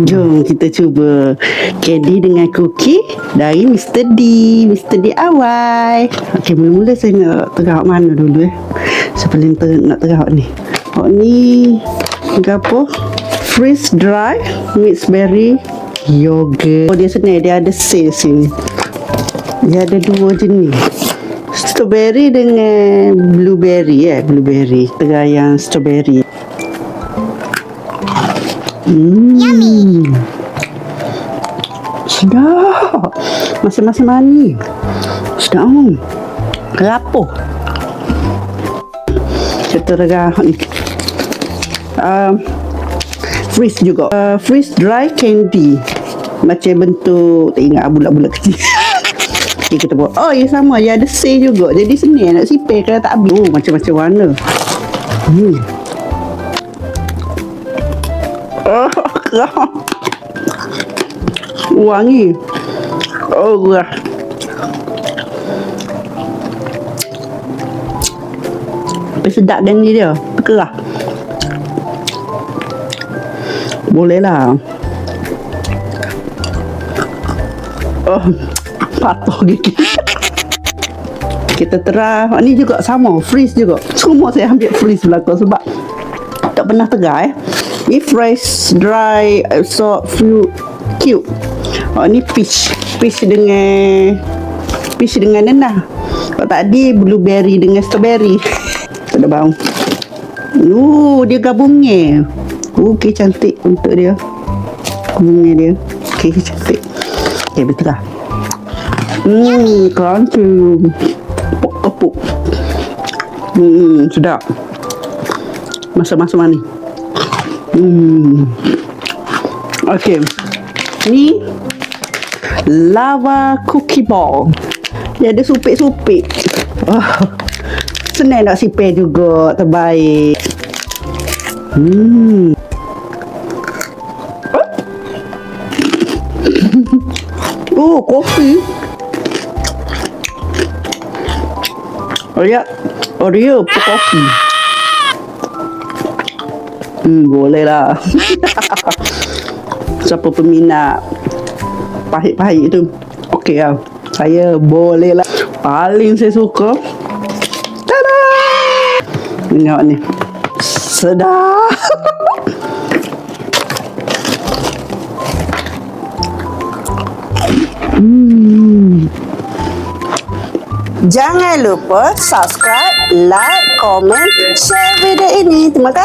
Jom kita cuba candy dengan cookie dari Mr. D. Mr. DIY. Okey, mula-mula saya nak terahak mana dulu Saya paling nak terahak ni. Oh, ni apa? Freeze dry mixed berry yogurt. Oh, dia senang, dia ada sale sini. Dia ada dua jenis. Strawberry dengan blueberry blueberry. Terah yang strawberry. Yummy. Sedap. Masih manis. Sedap. Kerapuh. Kita regah ni. Freeze juga. Freeze dry candy. Macam bentuk, tak ingat, bulat-bulat kecil. Okay, kita buat. Oh, ya sama. Ya ada sale juga. Jadi senang nak sipir kalau tak habis. Oh, macam-macam warna. Wangi. Oh, gerah. Tapi sedap dan ni dia. Kerah. Boleh lah. Oh, patuh gigi. Kita terah. Ni juga sama. Freeze juga. Semua saya ambil freeze belakang sebab tak pernah terah Ni fresh dry salt fruit cube. Oh, ni peach dengan nenah. Kalau tadi blueberry dengan strawberry. Ada bau. Dia gabungnya. Okey, cantik untuk dia. Gabungnya dia. Okey, cantik. Okey, betul lah. Crunchy. Tepuk. Sedap. Masa-masa mana? Okey. Ni lava cookie ball. Dia ada supik-supik. Senang nak sipir juga, terbaik. Kopi. Oreo kopi. Boleh lah. Siapa peminat pahit-pahit tu, okey lah. Saya boleh lah. Paling saya suka. Tada! Tengok ni. Sedap. Jangan lupa subscribe, like, komen, share video ini. Terima kasih.